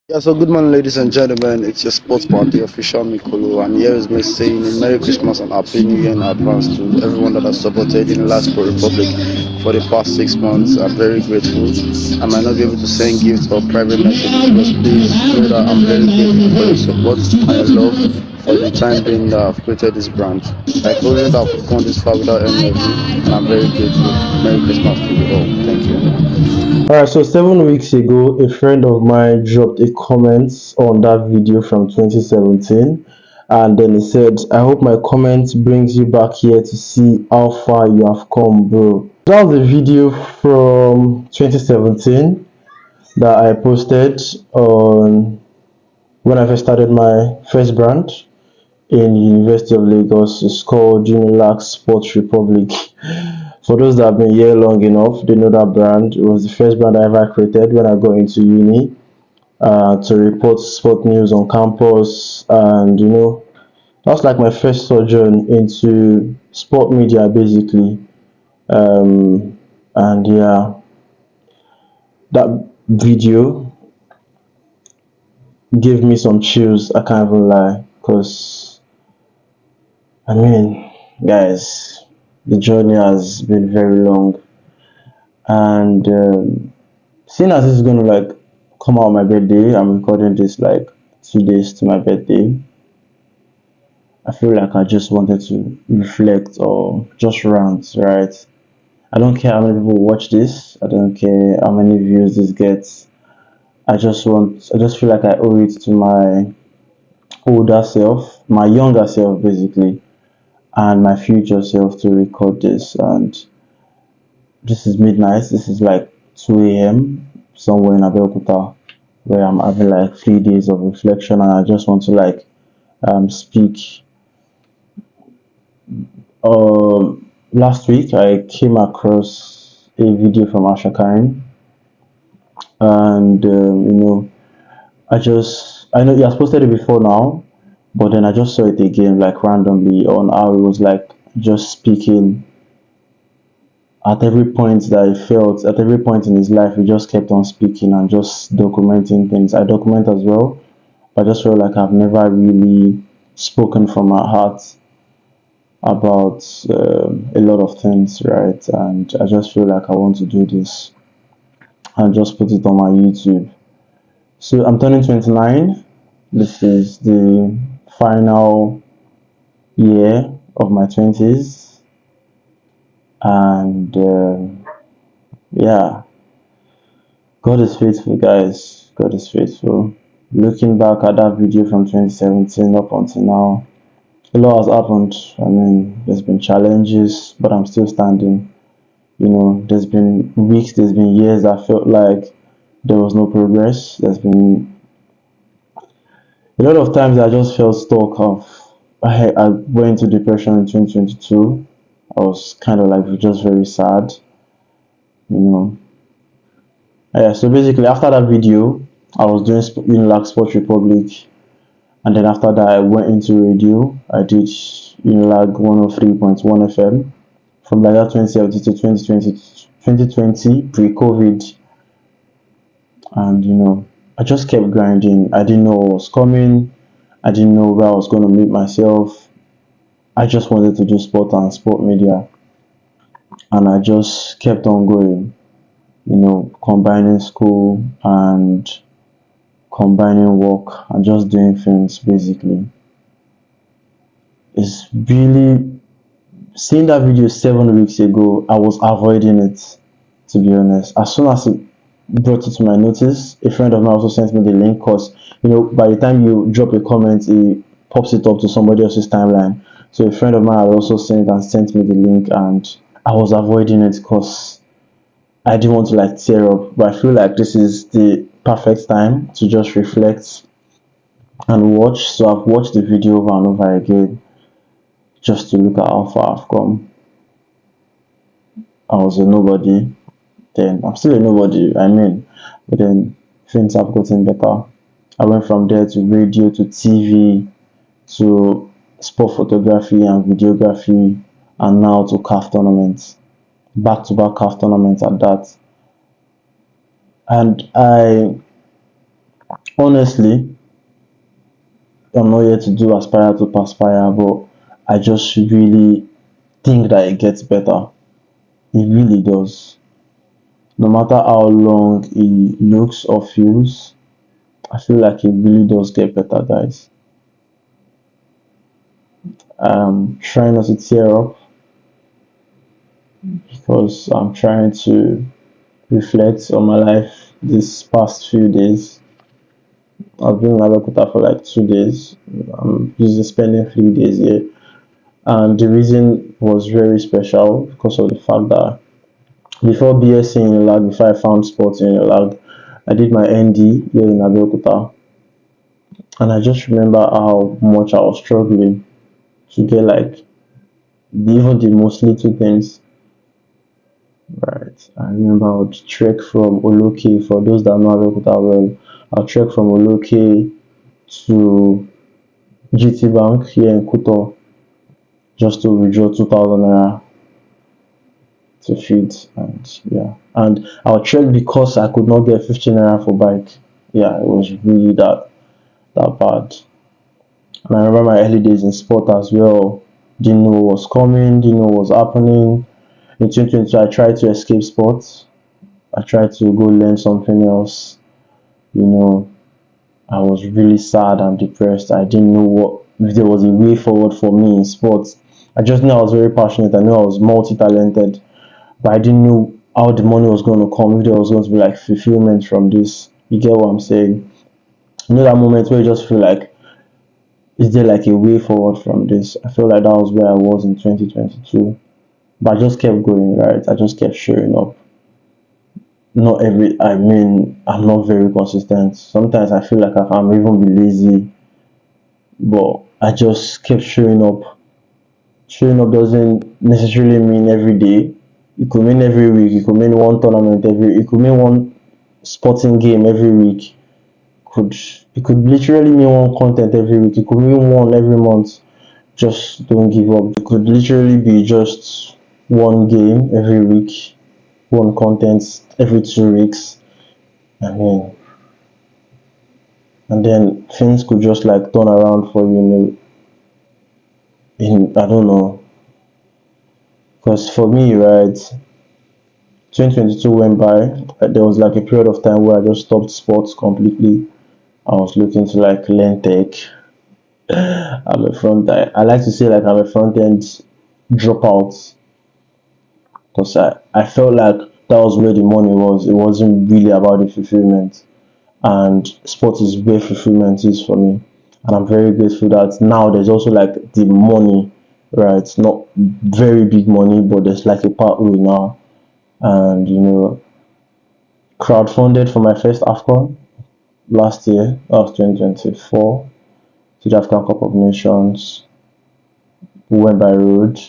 Yeah, so good morning, ladies and gentlemen. It's your sports party official Micolo, and here is me saying a Merry Christmas and Happy New Year in advance to everyone that has supported in the last Pro Republic for the past 6 months. I'm very grateful. I might not be able to send gifts or private messages, but please know that I'm very grateful for your support and your love for the time being that I've created this brand. I couldn't have gone this far without any of you, and I'm very grateful. Merry Christmas to you all. Thank you. Alright, so 7 weeks ago, a friend of mine dropped a comment on that video from 2017, and then he said, I hope my comment brings you back here to see how far you have come, bro. That was a video from 2017 that I posted on when I first started my first brand in University of Lagos. It's called Unilag Sports Republic. For those that have been here long enough, they know that brand. It was the first brand I ever created when I got into uni to report sport news on campus, and that's like my first sojourn into sport media, basically. And yeah, that video gave me some chills. I can't even lie, because I mean, guys, the journey has been very long, and seeing as this is gonna like come out on my birthday, I'm recording this like 2 days to my birthday. I feel like I just wanted to reflect or just rant, right? I don't care how many people watch this. I don't care how many views this gets. I just feel like I owe it to my older self, my younger self basically, and my future self to record this. And this is midnight. This is like 2 a.m. somewhere in Abeokuta, where I'm having like 3 days of reflection, and I just want to like speak. Last week I came across a video from Asha Karen, and I know he has posted it before now, but then I just saw it again like randomly on how it was like just speaking at every point that I felt, at every point in his life, he just kept on speaking and just documenting things. I document as well, but I just feel like I've never really spoken from my heart about a lot of things, right? And I just feel like I want to do this and just put it on my YouTube. So I'm turning 29. This is the final year of my 20s, and yeah, God is faithful, guys. God is faithful. Looking back at that video from 2017 up until now, a lot has happened. I mean, there's been challenges, but I'm still standing. There's been weeks, there's been years that felt like there was no progress. There's been a lot of times I just felt stuck. I went into depression in 2022. I was kind of like just very sad, you know. Yeah, so basically after that video, I was doing Unilag Sports Republic, and then after that I went into radio. I did Unilag 103.1 FM from like that 2017 to 2020 pre-COVID, and I just kept grinding. I didn't know what was coming. I didn't know where I was going to meet myself. I just wanted to do sport and sport media, and I just kept on going. Combining school and combining work and just doing things basically. It's really seeing that video 7 weeks ago, I was avoiding it, to be honest. As soon as it brought it to my notice, a friend of mine also sent me the link, because by the time you drop a comment, it pops it up to somebody else's timeline. So a friend of mine had also sent me the link, and I was avoiding it because I didn't want to like tear up. But I feel like this is the perfect time to just reflect and watch. So I've watched the video over and over again just to look at how far I've come. I was a nobody, then I'm still a nobody, I mean, but then things have gotten better. I went from there to radio to TV to sport photography and videography, and now to CAF tournaments, back to back CAF tournaments at that. And Honestly, I'm not here to do aspire to perspire, but I just really think that it gets better. It really does. No matter how long it looks or feels, I feel like it really does get better, guys. Trying not to tear up because I'm trying to reflect on my life this past few days. I've been in Abeokuta for like 2 days. I'm usually spending 3 days here. And the reason was very special because of the fact that before BSc in Ilag, before I found sports in Ilag, I did my ND here in Abeokuta. And I just remember how much I was struggling to get like even the most little things right. I remember I would trek from Oloke, for those that know Abeokuta well, I'll trek from Oloke to GT Bank here in Kuto just to withdraw 2,000 naira to feed. And yeah, and I'll trek because I could not get 15 naira for bike. Yeah, it was really that bad. And I remember my early days in sport as well. Didn't know what was coming, didn't know what was happening. In 2022, I tried to escape sports. I tried to go learn something else. You know, I was really sad and depressed. I didn't know what if there was a way forward for me in sports. I just knew I was very passionate. I knew I was multi-talented, but I didn't know how the money was going to come. If there was going to be like fulfillment from this. You get what I'm saying? You know that moment where you just feel like, is there like a way forward from this? I feel like that was where I was in 2022. But I just kept going, right? I just kept showing up. Not every, I mean, I'm not very consistent. Sometimes I feel like I'm even be lazy, but I just kept showing up. Showing up doesn't necessarily mean every day. It could mean every week. It could mean one tournament every. It could mean one sporting game every week. Could it could literally mean one content every week. It could mean one every month. Just don't give up. It could literally be just one game every week, one content every 2 weeks. I mean, and then things could just like turn around for you in I don't know. Because for me, right, 2022 went by. There was like a period of time where I just stopped sports completely. I was looking to like learn tech. I'm a front. I like to say like I'm a front end dropout because I felt like that was where the money was. It wasn't really about the fulfillment, and sport is where fulfillment is for me. And I'm very grateful that now there's also like the money, right? It's not very big money, but there's like a pathway now. And crowdfunded for my first AFCON last year, that was 2024, to the African Cup of Nations. We went by road,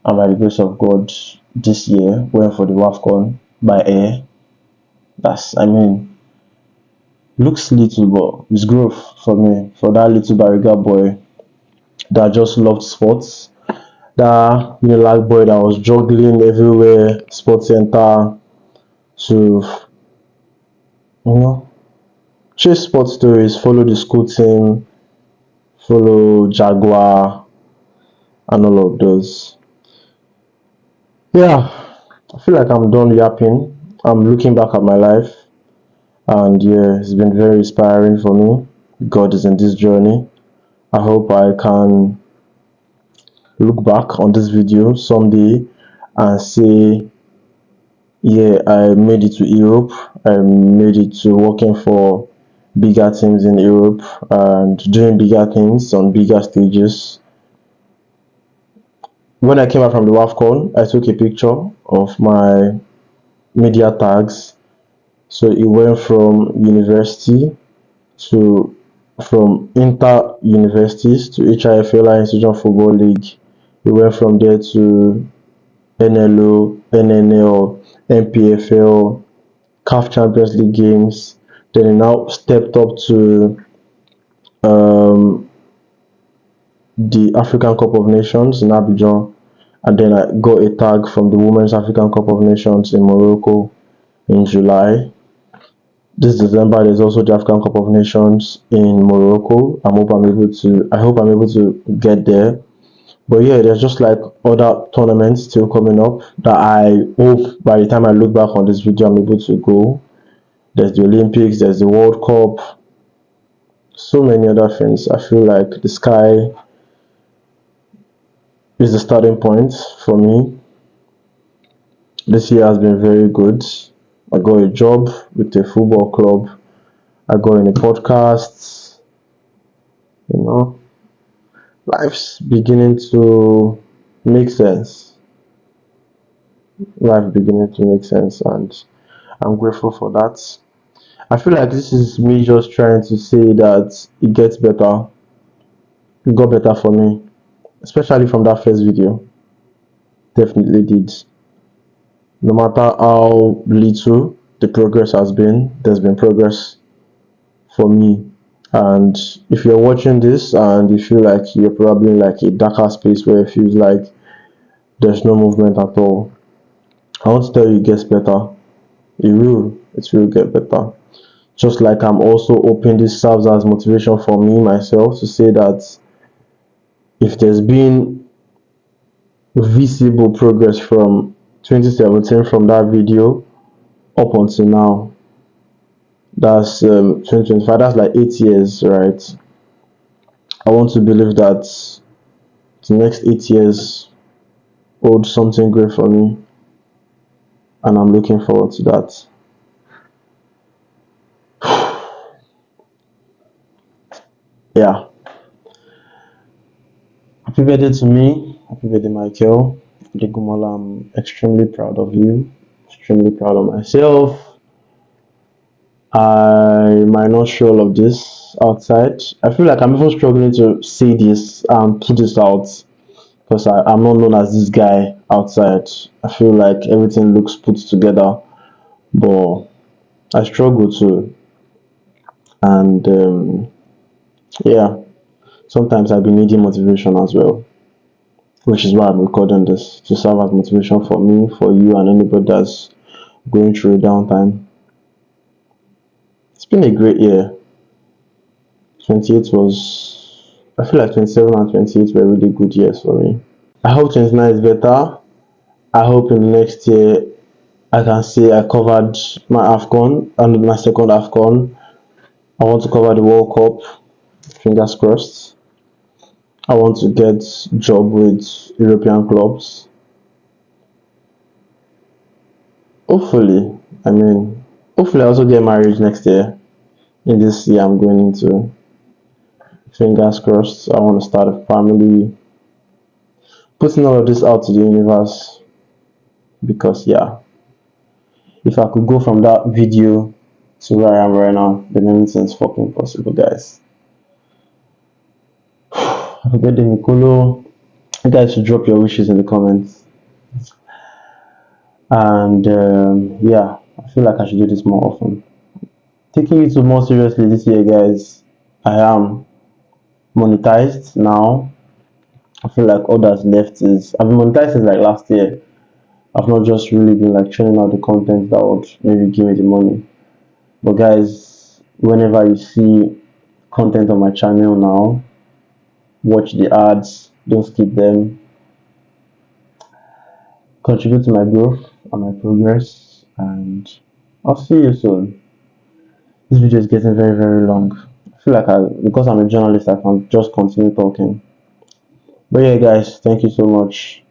and by the grace of God, this year went for the WAFCON by air. That's, I mean, looks little, but it's growth for me, for that little Bariga boy that just loved sports. That like boy that was juggling everywhere, sports center, to you know chase sports stories, follow the school team, follow Jaguar, and all of those. Yeah, I feel like I'm done yapping. I'm looking back at my life, and yeah, it's been very inspiring for me. God is in this journey. I hope I can look back on this video someday and say, yeah, I made it to Europe. I made it to working for bigger teams in Europe and doing bigger things on bigger stages. When I came out from the WAFCON, I took a picture of my media tags. So it went from university to from inter universities to HIFLI Institution Football League. It went from there to NLO, NNL, MPFL, CAF Champions League games. Then it now stepped up to um, the African Cup of Nations in Abidjan, and then I got a tag from the Women's African Cup of Nations in Morocco in July. this December there's also the African Cup of Nations in Morocco. I hope I'm able to get there. But yeah, there's just like other tournaments still coming up that I hope by the time I look back on this video I'm able to go. There's the Olympics, there's the World Cup, so many other things. I feel like the sky is the starting point for me. This year has been very good. I got a job with a football club. I got in a podcast. You know, life's beginning to make sense. Life beginning to make sense, and I'm grateful for that. I feel like this is me just trying to say that it gets better. It got better for me, especially from that first video. Definitely did. No matter how little the progress has been, there's been progress for me. And if you're watching this and you feel like you're probably in like a darker space where it feels like there's no movement at all, I want to tell you it gets better. It will get better. Just like I'm also hoping this serves as motivation for me myself to say that if there's been visible progress from 2017 from that video up until now, that's 2025, that's like 8 years, right? I want to believe that the next 8 years hold something great for me, and I'm looking forward to that. Yeah, happy birthday to me, happy birthday, Michael. Degumola, I'm extremely proud of you, extremely proud of myself. I might not show all of this outside. I feel like I'm even struggling to say this and put this out because I'm not known as this guy outside. I feel like everything looks put together, but I struggle too. And yeah, sometimes I've been needing motivation as well, which is why I'm recording this to serve as motivation for me, for you, and anybody that's going through a downtime. It's been a great year. 28 was, I feel like 27 and 28 were really good years for me. I hope 29 is better. I hope in the next year I can say I covered my AFCON and my second AFCON. I want to cover the World Cup, fingers crossed. I want to get job with European clubs. Hopefully, I mean, hopefully I also get married next year. In this year I'm going into, fingers crossed. I want to start a family. Putting all of this out to the universe because yeah, if I could go from that video to where I am right now, then anything's fucking possible, guys. Happy birthday, Micolo. You guys should drop your wishes in the comments. And yeah, I feel like I should do this more often. Taking it more seriously this year, guys. I am monetized now. I feel like all that's left is I've been monetized since like last year. I've not just really been like churning out the content that would maybe give me the money. But guys, whenever you see content on my channel now, watch the ads, don't skip them, contribute to my growth and my progress, and I'll see you soon. This video is getting very, very long. I feel like because I'm a journalist, I can just continue talking. But yeah, guys, thank you so much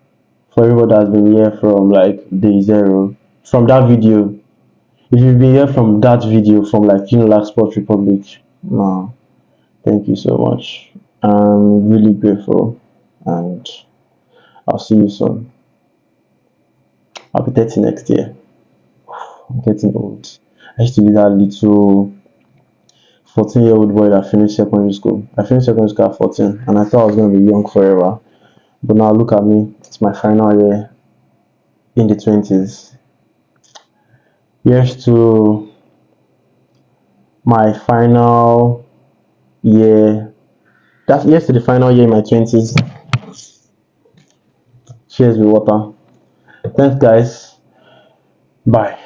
for everybody that's been here from like day zero, from that video. If you've been here from that video, from like like Sports Republic, nah, thank you so much. I'm really grateful, and I'll see you soon. I'll be 30 next year. I'm getting old. I used to be that little 14-year-old boy that finished secondary school. I finished secondary school at 14, and I thought I was going to be young forever. But now look at me. It's my final year in the 20s. Here's to my final year. That's here's to the final year in my 20s. Cheers with water. Thanks, guys. Bye.